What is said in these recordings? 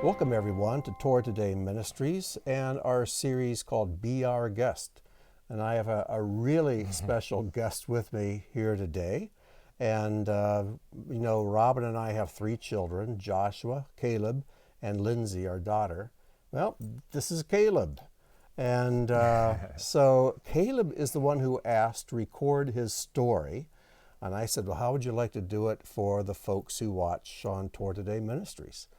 Welcome everyone to Tour Today Ministries and our series called Be Our Guest. And I have a really special guest with me here today. And Robin and I have 3 children, Joshua, Caleb, and Lindsay, our daughter. Well, this is Caleb. And so Caleb is the one who asked to record his story. And I said, well, how would you like to do it for the folks who watch on Tour Today Ministries?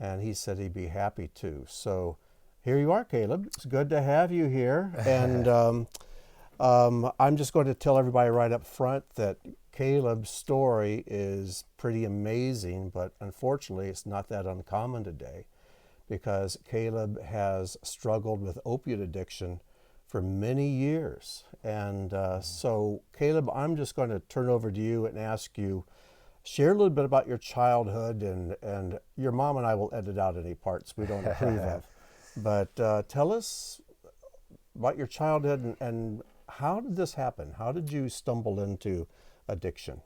And he said he'd be happy to. So here you are, Caleb. It's good to have you here. And I'm just going to tell everybody right up front that Caleb's story is pretty amazing, but unfortunately it's not that uncommon today because Caleb has struggled with opiate addiction for many years. And so Caleb, I'm just going to turn over to you and ask you, share a little bit about your childhood, and your mom and I will edit out any parts we don't approve of. But tell us about your childhood and how did this happen? How did you stumble into addiction?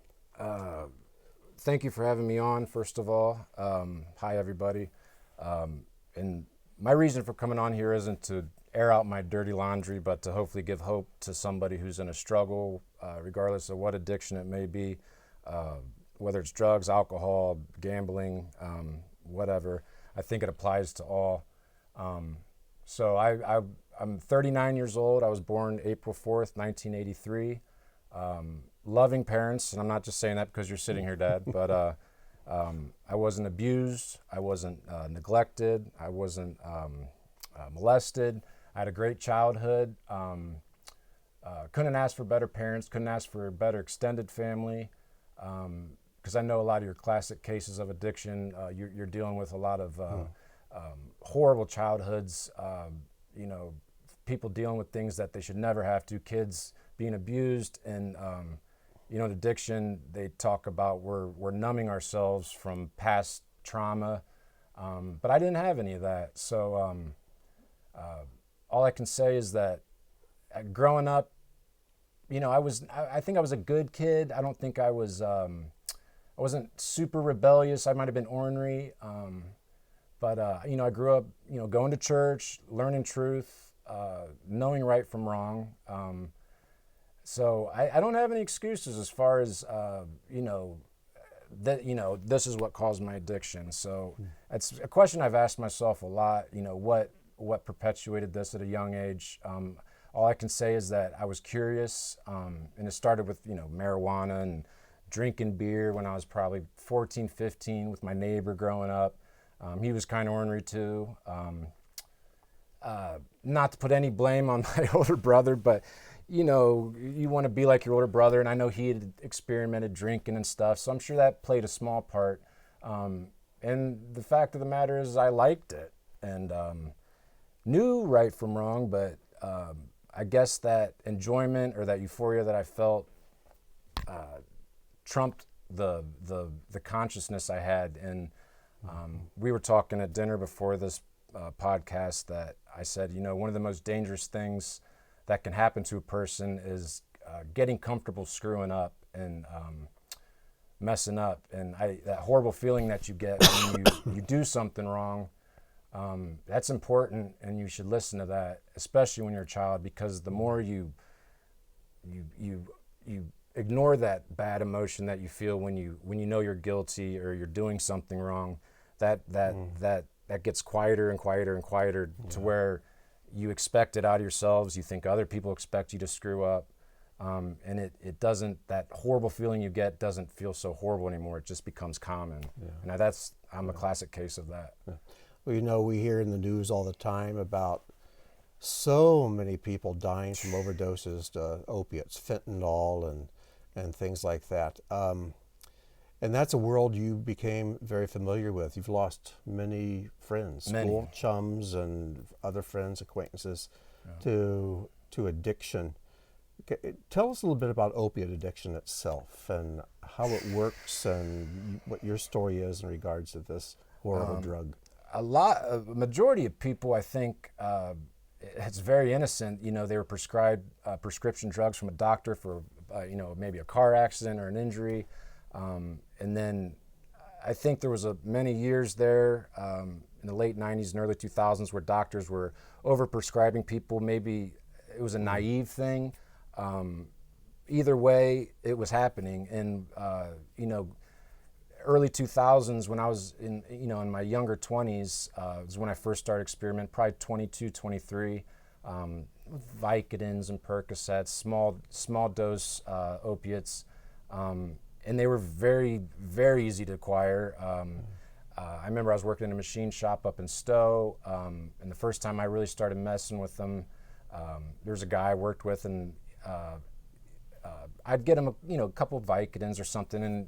Thank you for having me on, first of all. Hi, everybody. And my reason for coming on here isn't to air out my dirty laundry, but to hopefully give hope to somebody who's in a struggle, regardless of what addiction it may be. Whether it's drugs, alcohol, gambling, whatever. I think it applies to all. So I'm 39 years old. I was born April 4th, 1983. Loving parents, and I'm not just saying that because you're sitting here, Dad, but I wasn't abused. I wasn't neglected. I wasn't molested. I had a great childhood. Couldn't ask for better parents, couldn't ask for a better extended family. Because I know a lot of your classic cases of addiction, you're dealing with a lot of horrible childhoods, people dealing with things that they should never have to, kids being abused. And, in addiction, they talk about we're numbing ourselves from past trauma, but I didn't have any of that. So all I can say is that growing up, I think I was a good kid. I don't think I wasn't super rebellious. I might have been ornery. But I grew up, going to church, learning truth, knowing right from wrong. So I don't have any excuses as far as, this is what caused my addiction. So it's a question I've asked myself a lot, what perpetuated this at a young age. All I can say is that I was curious, and it started with, marijuana and drinking beer when I was probably 14, 15 with my neighbor growing up. He was kind of ornery too. Not to put any blame on my older brother, but, you want to be like your older brother, and I know he had experimented drinking and stuff, so I'm sure that played a small part. And the fact of the matter is I liked it and knew right from wrong, but I guess that enjoyment or that euphoria that I felt trumped the consciousness I had. And we were talking at dinner before this podcast that I said, one of the most dangerous things that can happen to a person is getting comfortable screwing up and messing up. And that horrible feeling that you get when you do something wrong, that's important, and you should listen to that, especially when you're a child, because the more you ignore that bad emotion that you feel when you know you're guilty or you're doing something wrong, that gets quieter and quieter and quieter to where you expect it out of yourselves. You think other people expect you to screw up, and it doesn't. That horrible feeling you get doesn't feel so horrible anymore. It just becomes common. Yeah. And I'm a classic case of that. Yeah. Well, we hear in the news all the time about so many people dying from overdoses to opiates, fentanyl, and things like that. And that's a world you became very familiar with. You've lost many friends, school chums, and other friends, acquaintances to addiction. Okay, tell us a little bit about opiate addiction itself and how it works and what your story is in regards to this horrible drug. A majority of people, I think, it's very innocent. They were prescribed prescription drugs from a doctor for, maybe a car accident or an injury. And then I think there was many years there in the late 90s and early 2000s where doctors were overprescribing people. Maybe it was a naive thing. Either way, it was happening. And, early 2000s when I was in my younger 20s was when I first started experimenting, probably 22, 23, Vicodins and Percocets, small dose opiates. And they were very, very easy to acquire. I remember I was working in a machine shop up in Stowe, and the first time I really started messing with them, there was a guy I worked with, and I'd get him a couple of Vicodins or something, and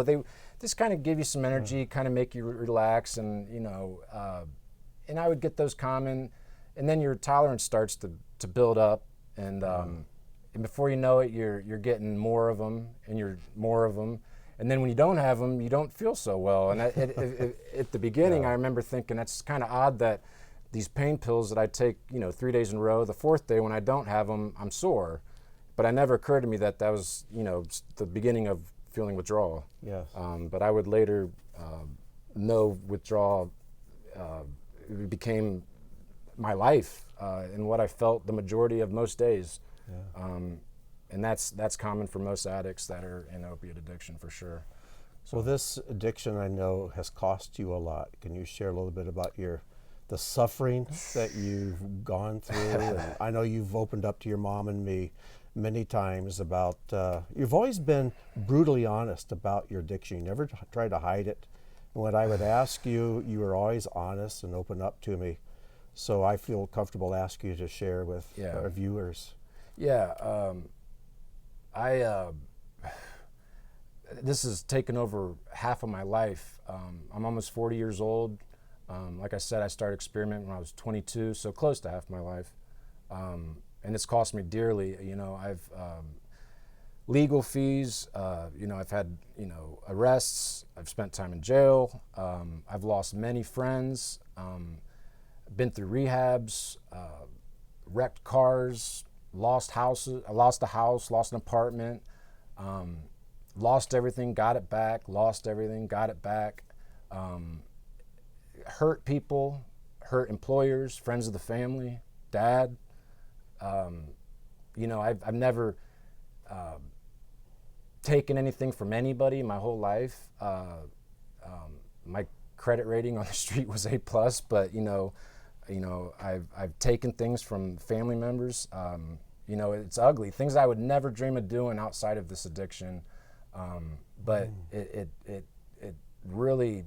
they just kind of give you some energy, kind of make you relax, and and I would get those common, and then your tolerance starts to build up, and before you know it, you're getting more of them, and you're more of them, and then when you don't have them, you don't feel so well. And at the beginning, I remember thinking that's kind of odd that these pain pills that I take 3 days in a row, the fourth day when I don't have them, I'm sore. But it never occurred to me that was, the beginning of feeling withdrawal. Yes. But I would later know withdrawal it became my life and what I felt the majority of most days. Yeah. And that's common for most addicts that are in opiate addiction, for sure. So this addiction, I know, has cost you a lot. Can you share a little bit about the suffering that you've gone through? And I know you've opened up to your mom and me many times about, you've always been brutally honest about your addiction. You never tried to hide it. And when I would ask you, you were always honest and open up to me. So I feel comfortable asking you to share with our viewers. Yeah, this has taken over half of my life. I'm almost 40 years old. Like I said, I started experimenting when I was 22, so close to half my life. And it's cost me dearly. I've legal fees. I've had arrests. I've spent time in jail. I've lost many friends. Been through rehabs, wrecked cars, lost houses. I lost a house, lost an apartment, lost everything, got it back. Lost everything, got it back. Hurt people, hurt employers, friends of the family, dad. I've never taken anything from anybody my whole life. My credit rating on the street was A+, but I've taken things from family members. It's ugly. Things I would never dream of doing outside of this addiction. But it really,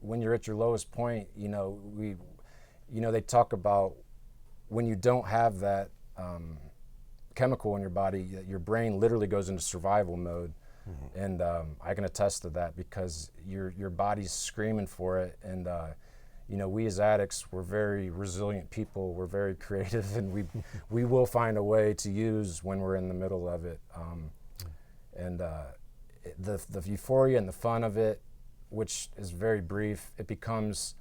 when you're at your lowest point, they talk about when you don't have that chemical in your body, your brain literally goes into survival mode. Mm-hmm. And I can attest to that because your body's screaming for it. And we as addicts, we're very resilient people. We're very creative, and we will find a way to use when we're in the middle of it. And the euphoria and the fun of it, which is very brief, it becomes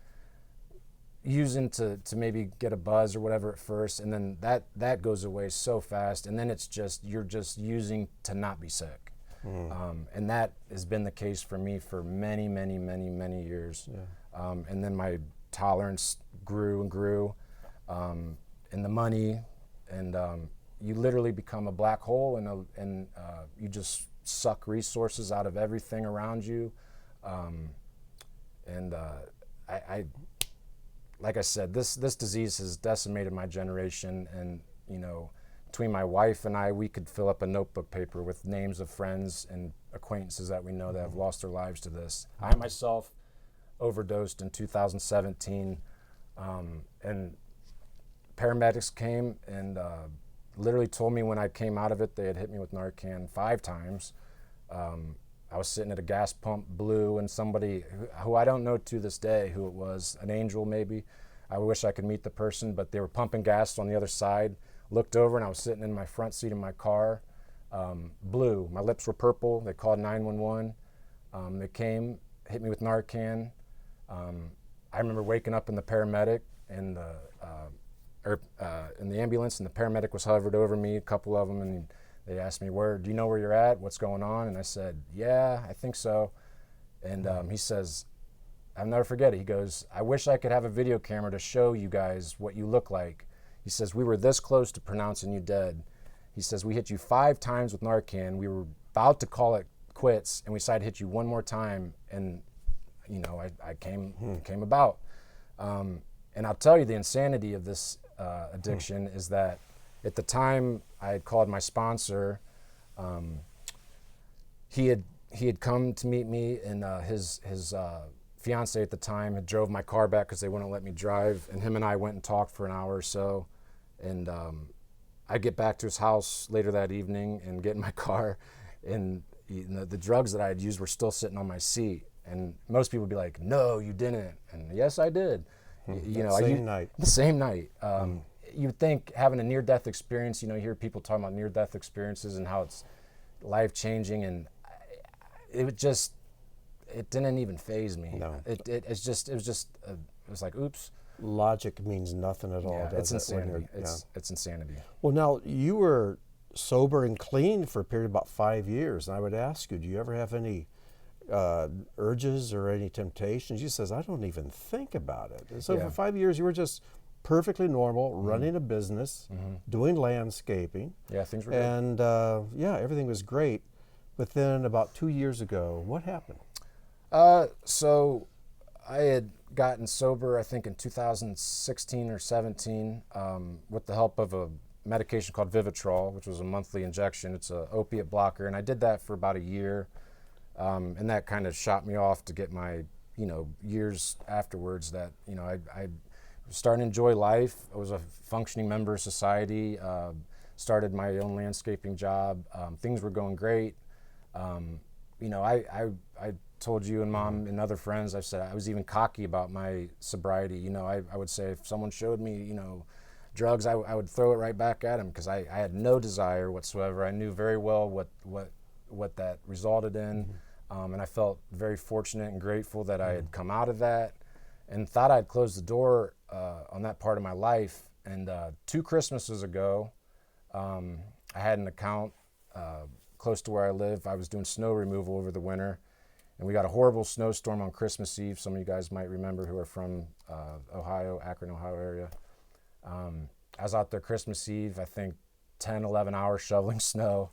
using to maybe get a buzz or whatever at first, and then that goes away so fast, and then you're just using to not be sick. And that has been the case for me for many, many, many, many years. Yeah. And then my tolerance grew and grew, and the money, and you literally become a black hole, and you just suck resources out of everything around you. I like I said, this disease has decimated my generation, and between my wife and I, we could fill up a notebook paper with names of friends and acquaintances that we know that have lost their lives to this. I myself overdosed in 2017, and paramedics came and literally told me when I came out of it, they had hit me with Narcan 5 times. I was sitting at a gas pump, blue, and somebody who I don't know to this day who it was, an angel maybe. I wish I could meet the person, but they were pumping gas on the other side. Looked over, and I was sitting in my front seat of my car, blue. My lips were purple. They called 911. They came, hit me with Narcan. I remember waking up in the paramedic and in the ambulance, and the paramedic was hovered over me, a couple of them, and they asked me, do you know where you're at? What's going on? And I said, yeah, I think so. And he says, I'll never forget it. He goes, I wish I could have a video camera to show you guys what you look like. He says, we were this close to pronouncing you dead. He says, we hit you 5 times with Narcan. We were about to call it quits, and we decided to hit you one more time, and I came about. And I'll tell you, the insanity of this addiction is that at the time I had called my sponsor. He had come to meet me, and his fiance at the time had drove my car back because they wouldn't let me drive, and him and I went and talked for an hour or so, and I get back to his house later that evening and get in my car, and the drugs that I had used were still sitting on my seat, and most people would be like, no, you didn't, and yes, I did. Night. The same night. You would think having a near-death experience, you hear people talking about near-death experiences and how it's life-changing, and it didn't even faze me. No. It was like, oops. Logic means nothing at all. Yeah, it's does it, insanity. It's insanity. Well, now you were sober and clean for a period of about 5 years, and I would ask you, do you ever have any urges or any temptations? You says, I don't even think about it. So for 5 years, you were just perfectly normal, running a business, doing landscaping. Yeah, things were good. And everything was great. But then about 2 years ago, what happened? So I had gotten sober, I think in 2016 or 17, with the help of a medication called Vivitrol, which was a monthly injection. It's an opiate blocker, and I did that for about a year, and that kind of shot me off to get my, years afterwards that, I was starting to enjoy life. I was a functioning member of society, started my own landscaping job. Things were going great. I told you and Mom and other friends, I said I was even cocky about my sobriety. I would say if someone showed me, drugs, I would throw it right back at them because I had no desire whatsoever. I knew very well what that resulted in, and I felt very fortunate and grateful that I had come out of that, and thought I'd closed the door on that part of my life. And 2 Christmases ago, I had an account close to where I live. I was doing snow removal over the winter, and we got a horrible snowstorm on Christmas Eve. Some of you guys might remember who are from Ohio, Akron, Ohio area. I was out there Christmas Eve, I think 10, 11 hours shoveling snow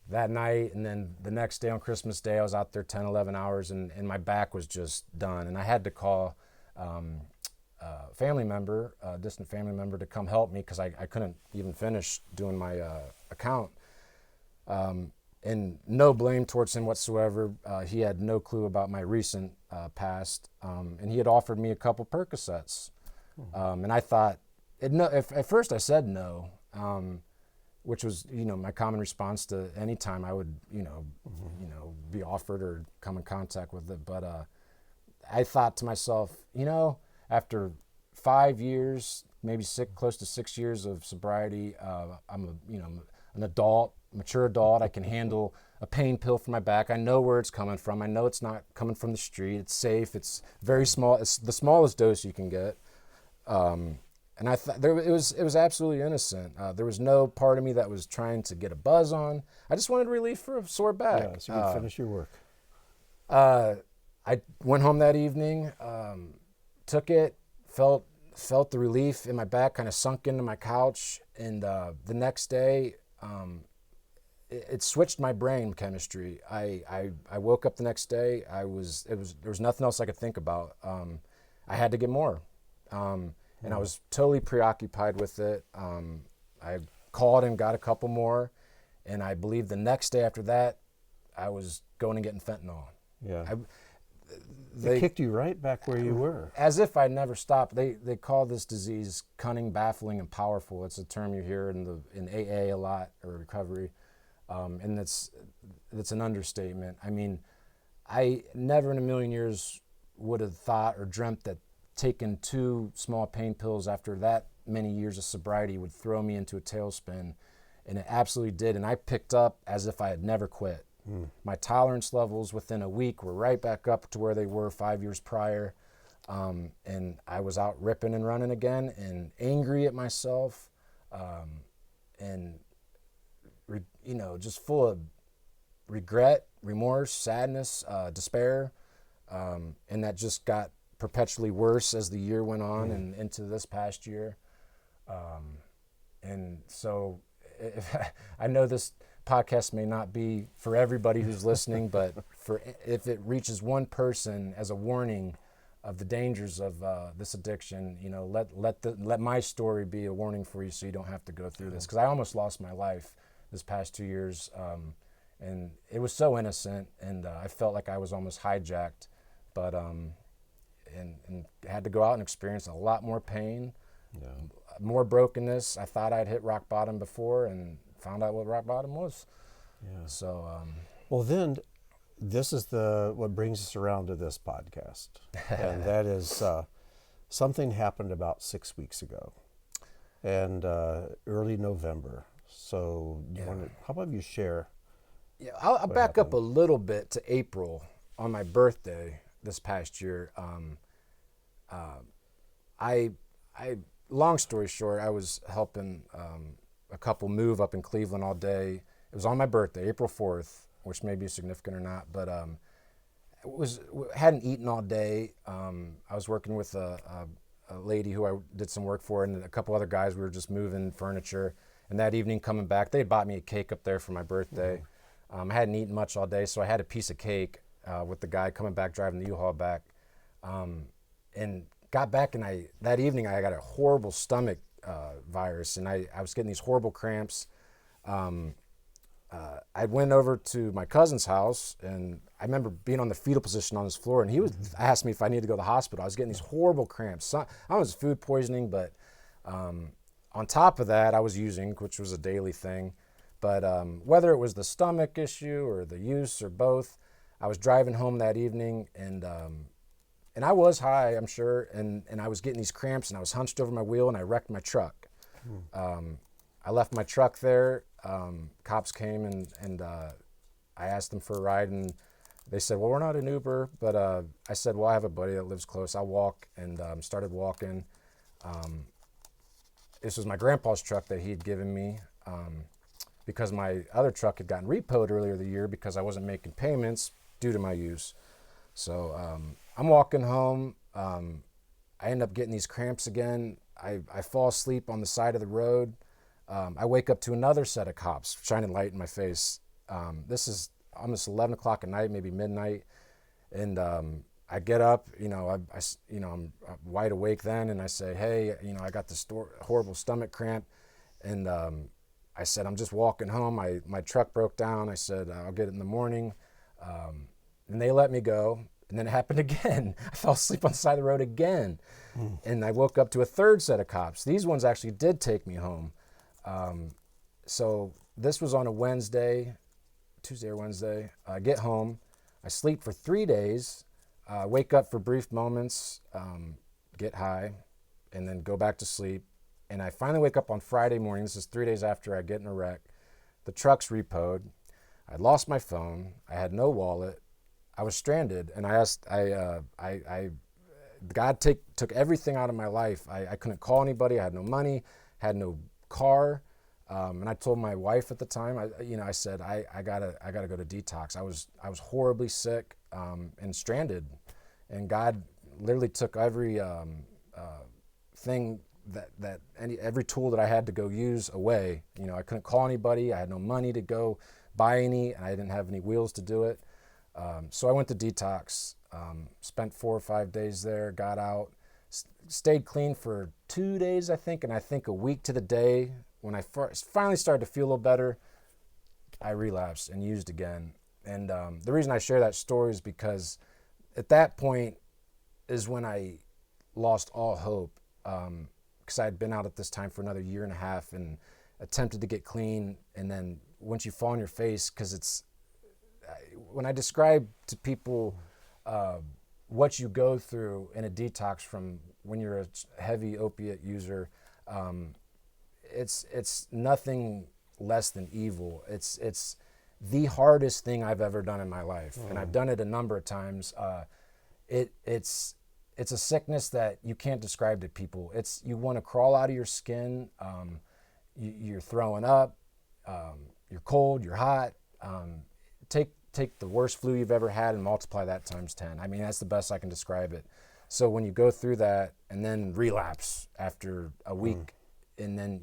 that night. And then the next day on Christmas Day, I was out there 10, 11 hours, and my back was just done. And I had to call a family member, a distant family member, to come help me because I couldn't even finish doing my account. And no blame towards him whatsoever. He had no clue about my recent past, and he had offered me a couple Percocets. And I thought, at first I said no, which was, my common response to any time I would, be offered or come in contact with it. But I thought to myself, after 5 years, maybe close to 6 years of sobriety, I'm an adult, mature adult. I can handle a pain pill for my back. I know where it's coming from. I know it's not coming from the street. It's safe. It's very small. It's the smallest dose you can get. And I thought it was absolutely innocent. There was no part of me that was trying to get a buzz on. I just wanted relief for a sore back. Yeah, so you could finish your work. I went home that evening, took it, felt the relief in my back, kind of sunk into my couch, and the next day, it switched my brain chemistry. I woke up the next day. There was nothing else I could think about. I had to get more, and I was totally preoccupied with it. I called and got a couple more, and I believe the next day after that, I was going and getting fentanyl. Yeah. They kicked you right back where you were. As if I never stopped. They call this disease cunning, baffling, and powerful. It's a term you hear in AA a lot, or recovery, and it's an understatement. I mean, I never in a million years would have thought or dreamt that taking 2 small pain pills after that many years of sobriety would throw me into a tailspin, and it absolutely did. And I picked up as if I had never quit. My tolerance levels within a week were right back up to where they were 5 years prior. And I was out ripping and running again, and angry at myself, and just full of regret, remorse, sadness, despair. and that just got perpetually worse as the year went on and into this past year. And so I know this podcast may not be for everybody who's listening, but if it reaches one person as a warning of the dangers of this addiction, let my story be a warning for you, so you don't have to go through this. Because I almost lost my life this past 2 years, and it was so innocent, and I felt like I was almost hijacked, but and had to go out and experience a lot more pain, more brokenness. I thought I'd hit rock bottom before, and found out what rock bottom was. Yeah. So, well, then this is what brings us around to this podcast, and that is something happened about 6 weeks ago, and early November. So, how about you share? Yeah, I'll back up a little bit to April on my birthday this past year. Long story short, I was helping a couple move up in Cleveland all day. It was on my birthday, April 4th, which may be significant or not, but hadn't eaten all day. I was working with a lady who I did some work for, and a couple other guys. We were just moving furniture, and that evening coming back, they had bought me a cake up there for my birthday. I hadn't eaten much all day, so I had a piece of cake with the guy coming back, driving the U-Haul back, and got back, and that evening I got a horrible stomach virus, and I was getting these horrible cramps. I went over to my cousin's house, and I remember being on the fetal position on his floor, and he asked me if I needed to go to the hospital. I was getting these horrible cramps. I was food poisoning, but on top of that, I was using, which was a daily thing. But whether it was the stomach issue or the use or both, I was driving home that evening, and I was high, I'm sure, and I was getting these cramps, and I was hunched over my wheel, and I wrecked my truck. I left my truck there. Cops came, and I asked them for a ride, and they said, well, we're not an Uber, but I said, well, I have a buddy that lives close. I'll walk, and started walking. This was my grandpa's truck that he had given me because my other truck had gotten repoed earlier the year because I wasn't making payments due to my use. So I'm walking home. I end up getting these cramps again. I fall asleep on the side of the road. I wake up to another set of cops shining light in my face. This is almost 11 o'clock at night, maybe midnight. And I get up, I'm wide awake then, and I say, hey, I got this horrible stomach cramp. And I said, I'm just walking home. My truck broke down. I said, I'll get it in the morning. And they let me go. And then it happened again. I fell asleep on the side of the road again. And I woke up to a third set of cops. These ones actually did take me home. So this was on a Tuesday or Wednesday. I get home. I sleep for 3 days, wake up for brief moments, get high, and then go back to sleep. And I finally wake up on Friday morning. This is 3 days after I get in a wreck. The truck's repoed. I lost my phone. I had no wallet. I was stranded, and God took everything out of my life. I couldn't call anybody. I had no money, had no car, and I told my wife at the time. I said I gotta go to detox. I was horribly sick and stranded, and God literally took every thing every tool that I had to go use away. I couldn't call anybody. I had no money to go buy any, and I didn't have any wheels to do it. So I went to detox, spent 4 or 5 days there, got out, stayed clean for 2 days, I think, and I think a week to the day, when I finally started to feel a little better, I relapsed and used again. And the reason I share that story is because at that point is when I lost all hope, because I had been out at this time for another 1.5 years and attempted to get clean, and then once you fall on your face, because when I describe to people what you go through in a detox from when you're a heavy opiate user, it's nothing less than evil. It's the hardest thing I've ever done in my life, and I've done it a number of times. It's a sickness that you can't describe to people. You want to crawl out of your skin. You're throwing up. You're cold. You're hot. take the worst flu you've ever had and multiply that times 10. I mean, that's the best I can describe it. So when you go through that and then relapse after a week, and then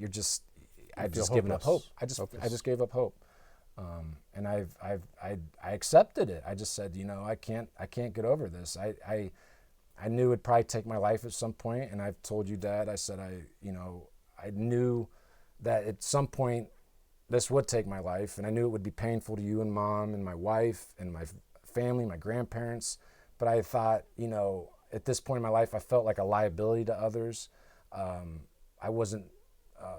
I've just given up hope. I just gave up hope. And I accepted it. I just said, I can't get over this. I knew it'd probably take my life at some point, and I've told you, Dad, I said, I knew that at some point this would take my life, and I knew it would be painful to you and Mom and my wife and my family, my grandparents. But I thought, at this point in my life, I felt like a liability to others. I wasn't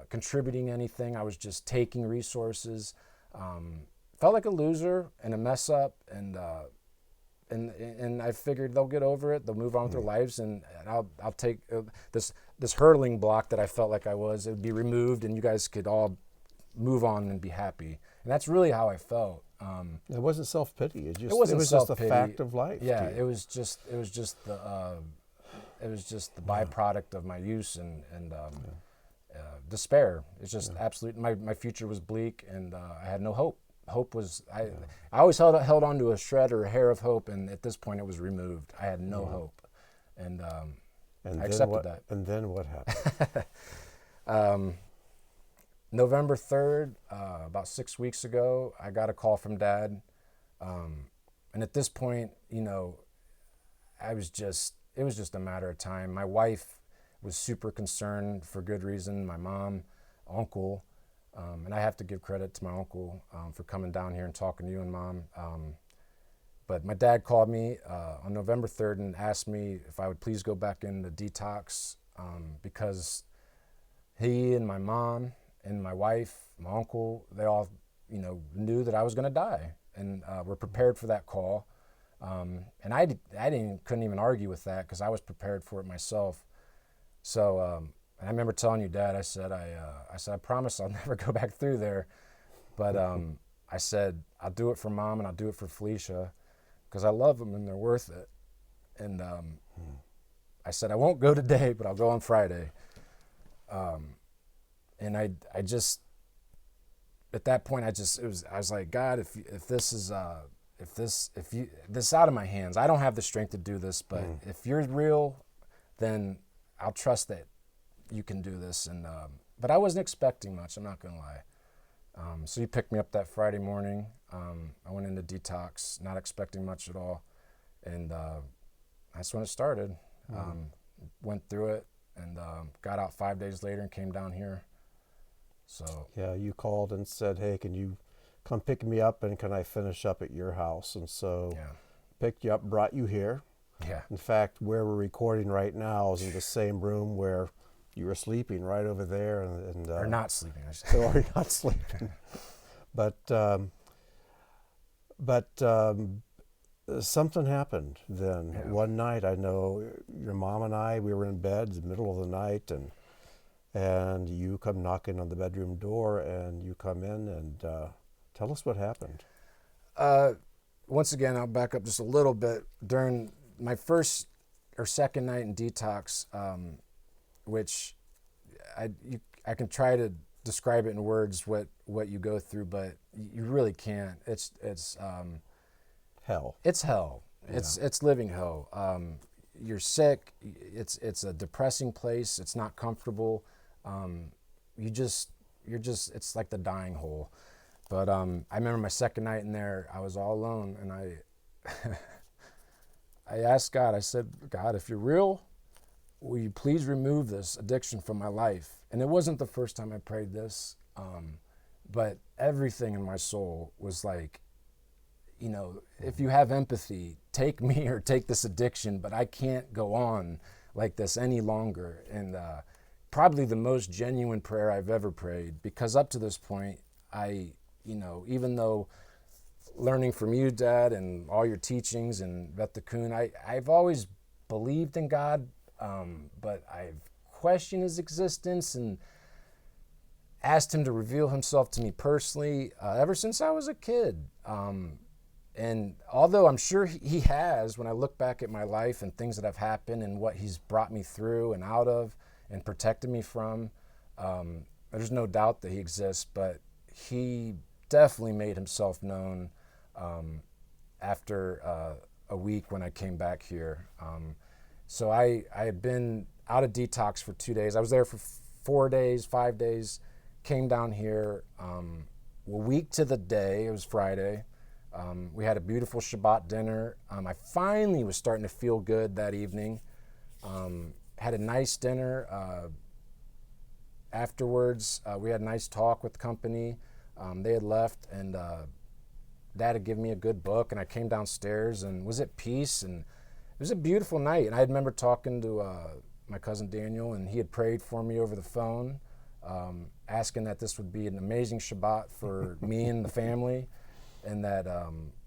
contributing anything. I was just taking resources. Felt like a loser and a mess up, and I figured they'll get over it. They'll move on with their lives, and I'll take this hurdling block that I felt like I was. It would be removed, and you guys could all move on and be happy. And that's really how I felt. It wasn't self-pity. It was wasn't just a self-pity. fact of life. Yeah, it was just the byproduct of my use and despair. It's just absolute. My future was bleak, and I had no hope. Hope was I always held on to a shred or a hair of hope, and at this point it was removed. I had no hope, and I accepted that. And then what happened? November 3rd, about 6 weeks ago, I got a call from Dad, and at this point, it was just a matter of time. My wife was super concerned for good reason. My mom, uncle. And I have to give credit to my uncle for coming down here and talking to you and Mom. But my dad called me on November 3rd and asked me if I would please go back into detox because he and my mom and my wife, my uncle, they all, knew that I was going to die and were prepared for that call. And I couldn't even argue with that because I was prepared for it myself. So. And I remember telling you, Dad, I said, I promise I'll never go back through there. But I said, I'll do it for Mom and I'll do it for Felicia because I love them and they're worth it. And I said, I won't go today, but I'll go on Friday. And I just, at that point, I was like, God, if this is out of my hands, I don't have the strength to do this, but if you're real, then I'll trust that you can do this. And but I wasn't expecting much, I'm not gonna lie. So you picked me up that Friday morning. I went into detox, not expecting much at all, and that's when it started. Went through it and got out 5 days later and came down here. So yeah, you called and said, hey, can you come pick me up and can I finish up at your house? And so picked you up, brought you here. Yeah. In fact, where we're recording right now is in the same room where you were sleeping, right over there, or not sleeping. Or not sleeping. But something happened then. Yeah. One night, I know your mom and I, we were in bed in the middle of the night, and you come knocking on the bedroom door, and you come in and tell us what happened. Once again, I'll back up just a little bit. During my first or second night in detox, which I can try to describe it in words what you go through, but you really can't. It's hell. It's hell. Yeah. It's living hell. You're sick. It's a depressing place. It's not comfortable. It's like the dying hole. But I remember my second night in there, I was all alone, and I asked God. I said, God, if you're real, will you please remove this addiction from my life? And it wasn't the first time I prayed this, but everything in my soul was like, if you have empathy, take me or take this addiction, but I can't go on like this any longer. And probably the most genuine prayer I've ever prayed, because up to this point, even though learning from you, Dad, and all your teachings and Beth the Coon, I've always believed in God, but I've questioned his existence and asked him to reveal himself to me personally ever since I was a kid. And although I'm sure he has, when I look back at my life and things that have happened and what he's brought me through and out of and protected me from, there's no doubt that he exists, but he definitely made himself known after a week when I came back here. So I had been out of detox for 2 days. I was there for 4 days, 5 days, came down here a week to the day. It was Friday. We had a beautiful Shabbat dinner. I finally was starting to feel good that evening. Had a nice dinner. Afterwards, we had a nice talk with the company. They had left, and Dad had given me a good book, and I came downstairs and was at peace, and it was a beautiful night. And I remember talking to my cousin Daniel, and he had prayed for me over the phone, asking that this would be an amazing Shabbat for me and the family, and that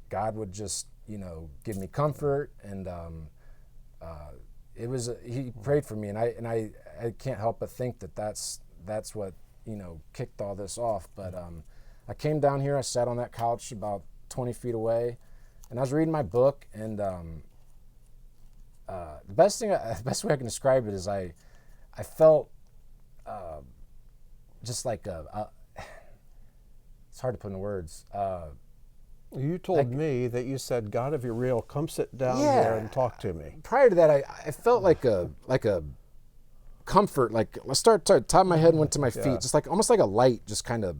God would just, give me comfort. And he prayed for me, and I can't help but think that that's what kicked all this off. But I came down here. I sat on that couch about 20 feet away, and I was reading my book. And the best way I can describe it is I felt just like it's hard to put into words. You told me that you said, "God, if you're real, come sit down here and talk to me." Prior to that, I felt like a comfort. Like, let's start to top of my head and went to my feet, just like almost like a light, just kind of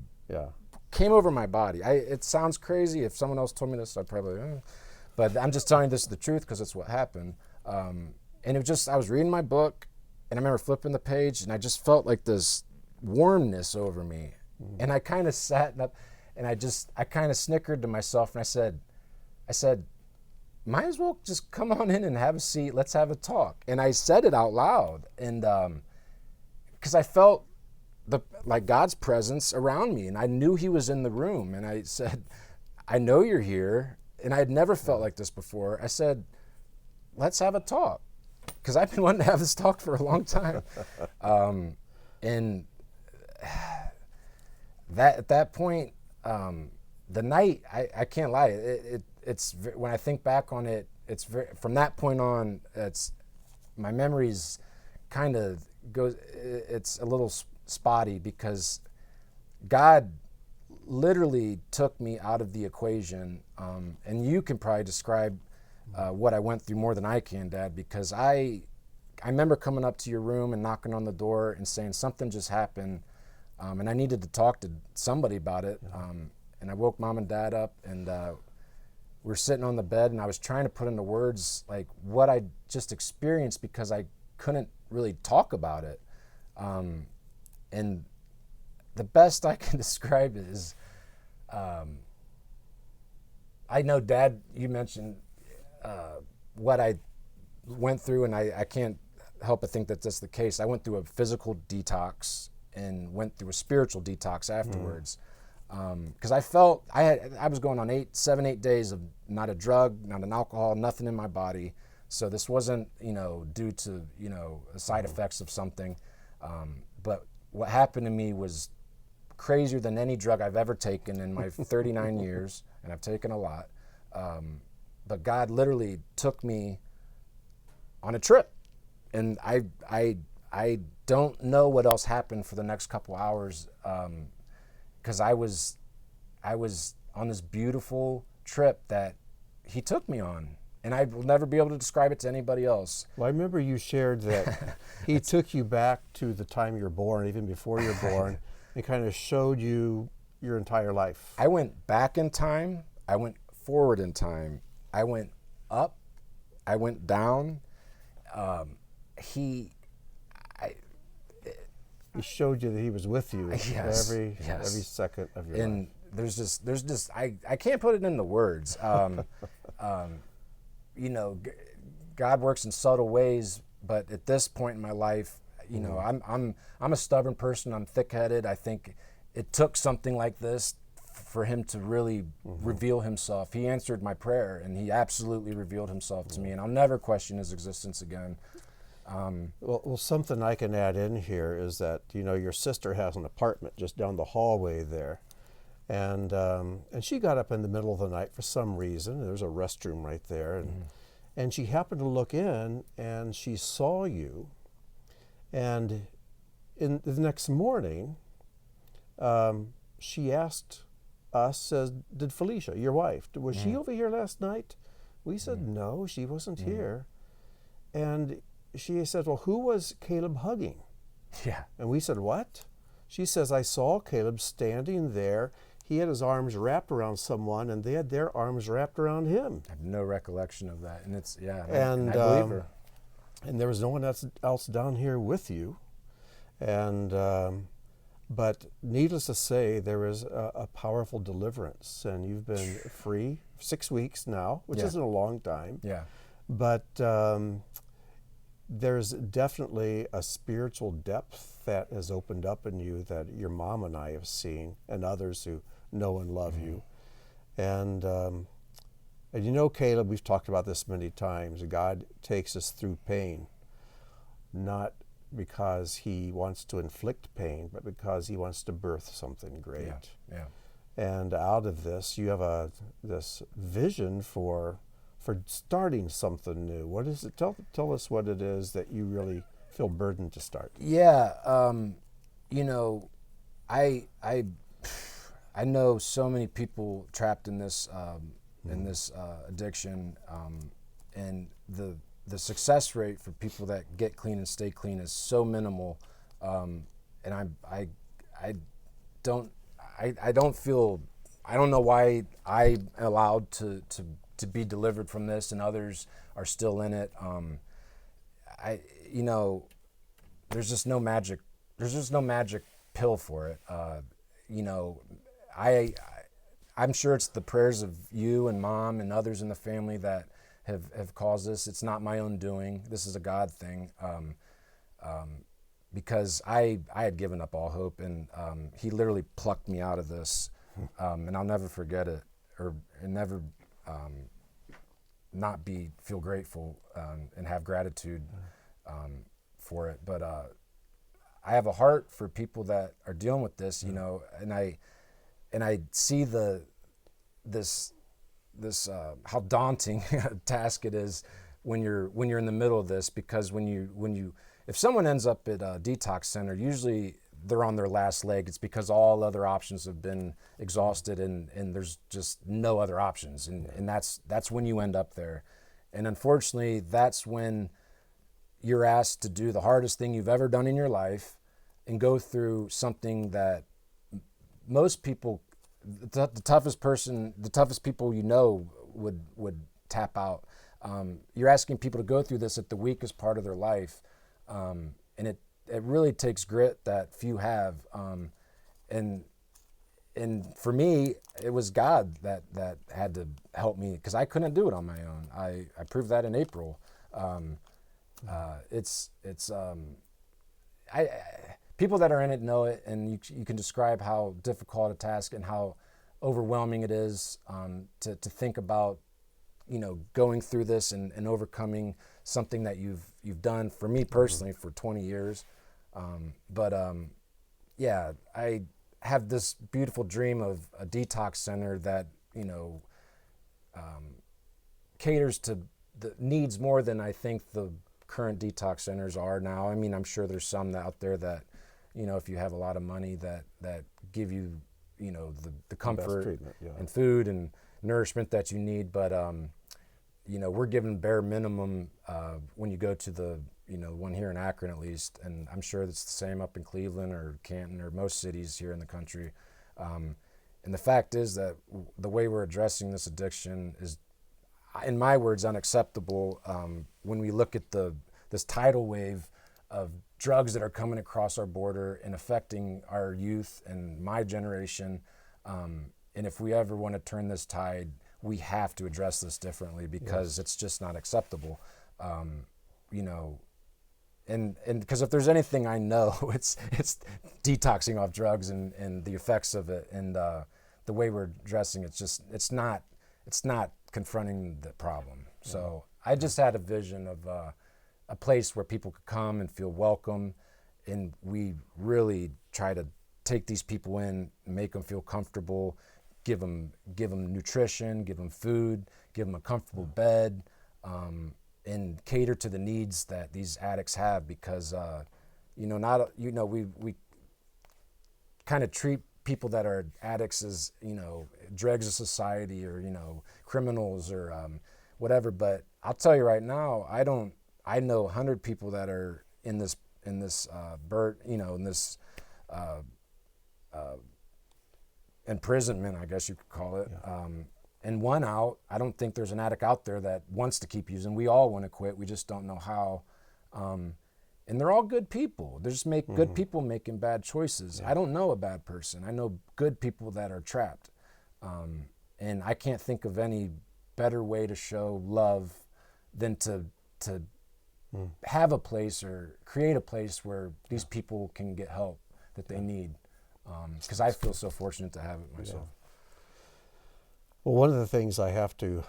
came over my body. It sounds crazy. If someone else told me this, I'd probably, but I'm just telling you this is the truth because it's what happened. And it was just, I was reading my book, and I remember flipping the page, and I just felt like this warmness over me. And I kind of sat up, and I kind of snickered to myself, and I said, might as well just come on in and have a seat. Let's have a talk. And I said it out loud, and because I felt like God's presence around me, and I knew He was in the room. And I said, I know you're here, and I had never felt like this before. I said, let's have a talk, because I've been wanting to have this talk for a long time. And at that point, the night, I can't lie, it's when I think back on it, from that point on, my memories kind of it's a little spotty, because God literally took me out of the equation. And you can probably describe what I went through more than I can, Dad, because I remember coming up to your room and knocking on the door and saying something just happened, and I needed to talk to somebody about it. And I woke Mom and Dad up, and we were sitting on the bed, and I was trying to put into words like what I just experienced, because I couldn't really talk about it. And the best I can describe it is, I know, Dad, you mentioned what I went through, and I can't help but think that that's the case. I went through a physical detox and went through a spiritual detox afterwards, because I felt I was going on 7, 8 days of not a drug, not an alcohol, nothing in my body. So this wasn't due to the side effects of something, but what happened to me was crazier than any drug I've ever taken in my 39 years, and I've taken a lot. But God literally took me on a trip, and I don't know what else happened for the next couple hours, because I was on this beautiful trip that He took me on, and I will never be able to describe it to anybody else. Well, I remember you shared that He took you back to the time you were born, even before you were born, and kind of showed you your entire life. I went back in time. I went forward in time. I went up. I went down. He showed you that He was with you every second of your life. And there's just I can't put it into words. God works in subtle ways, but at this point in my life, I'm a stubborn person. I'm thick-headed. I think it took something like this for Him to really reveal Himself. He answered my prayer, and He absolutely revealed Himself to me, and I'll never question His existence again. Well, something I can add in here is that your sister has an apartment just down the hallway there, and she got up in the middle of the night for some reason. There's a restroom right there, and she happened to look in, and she saw you, and in the next morning, she asked us says, did Felicia, your wife, was she over here last night? We said, no, she wasn't here. And she said, well, who was Caleb hugging? Yeah. And we said, what? She says, I saw Caleb standing there. He had his arms wrapped around someone, and they had their arms wrapped around him. I have no recollection of that. And it's, And I believe her. And there was no one else down here with you. And but needless to say, there was a powerful deliverance, and you've been free 6 weeks now, which isn't a long time. Yeah. But there's definitely a spiritual depth that has opened up in you that your mom and I have seen, and others who know and love you. And you know, Caleb, we've talked about this many times. God takes us through pain, not because he wants to inflict pain, but because he wants to birth something great. Yeah. And out of this, you have this vision for starting something new. What is it? Tell us what it is that you really feel burdened to start. Yeah. You know, I know so many people trapped in this addiction, and the success rate for people that get clean and stay clean is so minimal, and I don't feel, I don't know why I'm allowed to be delivered from this and others are still in it. You know, there's just no magic pill for it. You know, I'm sure it's the prayers of you and Mom and others in the family that have caused this. It's not my own doing. This is a God thing. Because I had given up all hope, and he literally plucked me out of this, and I'll never forget it, and never not feel grateful and have gratitude for it. But I have a heart for people that are dealing with this, you know, and I see this how daunting a task it is when you're in the middle of this, because if someone ends up at a detox center, usually they're on their last leg. It's because all other options have been exhausted, and there's just no other options, and that's when you end up there. And unfortunately, that's when you're asked to do the hardest thing you've ever done in your life and go through something that most people, the toughest people you know would tap out. You're asking people to go through this at the weakest part of their life, and it really takes grit that few have. And for me, it was God that had to help me, because I couldn't do it on my own. I proved that in April. People that are in it know it, and you can describe how difficult a task and how overwhelming it is to think about, you know, going through this and overcoming something that you've done, for me personally, for 20 years. Yeah, I have this beautiful dream of a detox center that, you know, caters to the needs more than I think the current detox centers are now. I mean, I'm sure there's some out there that, you know, if you have a lot of money that give you, you know, the comfort and food and nourishment that you need. But, you know, we're given bare minimum when you go to the, you know, one here in Akron at least, and I'm sure it's the same up in Cleveland or Canton or most cities here in the country. And the fact is that the way we're addressing this addiction is, in my words, unacceptable. When we look at this tidal wave of drugs that are coming across our border and affecting our youth and my generation, and if we ever want to turn this tide, we have to address this differently, because it's just not acceptable. You know, and because if there's anything I know, it's detoxing off drugs and the effects of it, and the way we're addressing it's not confronting the problem. So I just had a vision of a place where people could come and feel welcome, and we really try to take these people in, make them feel comfortable, give them nutrition, give them food, give them a comfortable bed, and cater to the needs that these addicts have, because we kind of treat people that are addicts as, dregs of society or, criminals or whatever. But I'll tell you right now, I know 100 people that are in this imprisonment, I guess you could call it. Yeah. And one out, I don't think there's an addict out there that wants to keep using. We all want to quit. We just don't know how. And they're all good people. They're just good people making bad choices. Yeah. I don't know a bad person. I know good people that are trapped. And I can't think of any better way to show love than to have a place or create a place where these people can get help that they need. Because I feel so fortunate to have it myself. Yeah. Well, one of the things I have to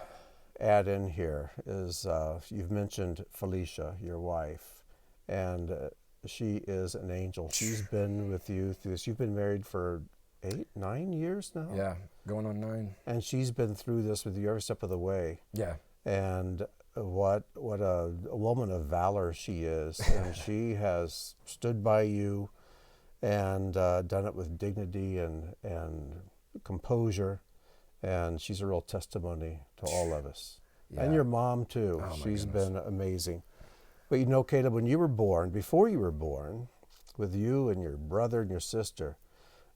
add in here is you've mentioned Felicia, your wife, and she is an angel. She's been with you through this. You've been married for 9 years now? Yeah, going on 9. And she's been through this with you every step of the way. Yeah. And what a woman of valor she is. And she has stood by you and done it with dignity and composure. And she's a real testimony to all of us. Yeah. And your mom, too. Oh, she's been amazing. But Caleb, when you were born, before you were born, with you and your brother and your sister,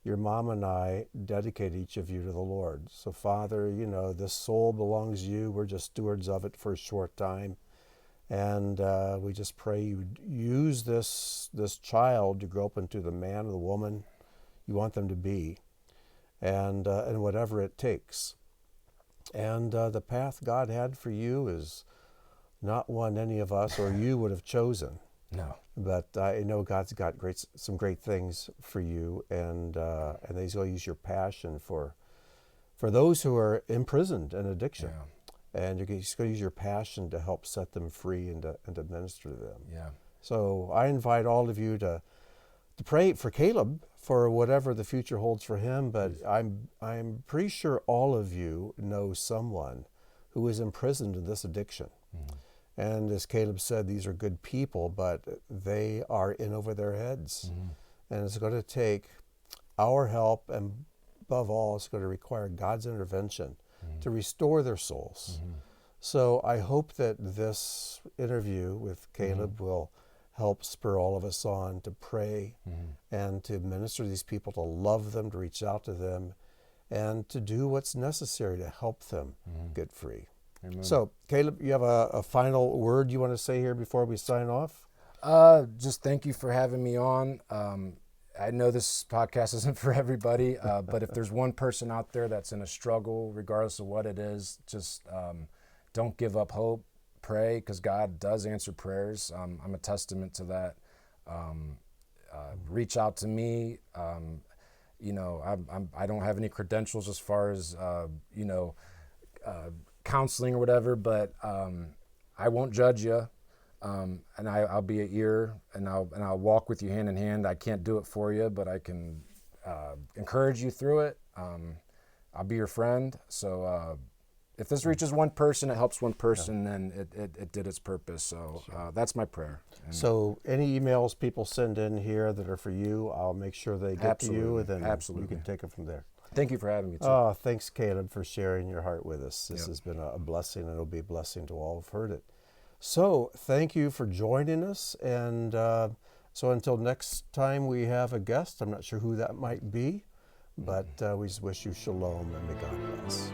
your mom and I dedicate each of you to the Lord. So, Father, this soul belongs to you. We're just stewards of it for a short time. And we just pray you would use this child to grow up into the man or the woman you want them to be. And whatever it takes. And the path God had for you is not one any of us or you would have chosen. No. But I know God's got some great things for you, and He's going to use your passion for those who are imprisoned in addiction. Yeah. And He's going to use your passion to help set them free and to minister to them. Yeah. So I invite all of you to pray for Caleb for whatever the future holds for him, but I'm pretty sure all of you know someone who is imprisoned in this addiction. Mm-hmm. And as Caleb said, these are good people, but they are in over their heads. Mm-hmm. And it's going to take our help, and above all, it's going to require God's intervention to restore their souls. Mm-hmm. So I hope that this interview with Caleb will help spur all of us on to pray and to minister to these people, to love them, to reach out to them, and to do what's necessary to help them get free. Amen. So, Caleb, you have a final word you want to say here before we sign off? Just thank you for having me on. I know this podcast isn't for everybody, but if there's one person out there that's in a struggle, regardless of what it is, just don't give up hope. Pray, because God does answer prayers. I'm a testament to that. Reach out to me. I don't have any credentials as far as counseling or whatever, but I won't judge you, and I'll be an ear, and I'll walk with you hand in hand. I can't do it for you, but I can encourage you through it. I'll be your friend. So. If this reaches one person, it helps one person, then it did its purpose. So that's my prayer. And so any emails people send in here that are for you, I'll make sure they get to you, and then you can take it from there. Thank you for having me, too. Oh, thanks, Caleb, for sharing your heart with us. This has been a blessing, and it'll be a blessing to all who've heard it. So thank you for joining us. And so until next time we have a guest, I'm not sure who that might be, but we just wish you shalom and may God bless.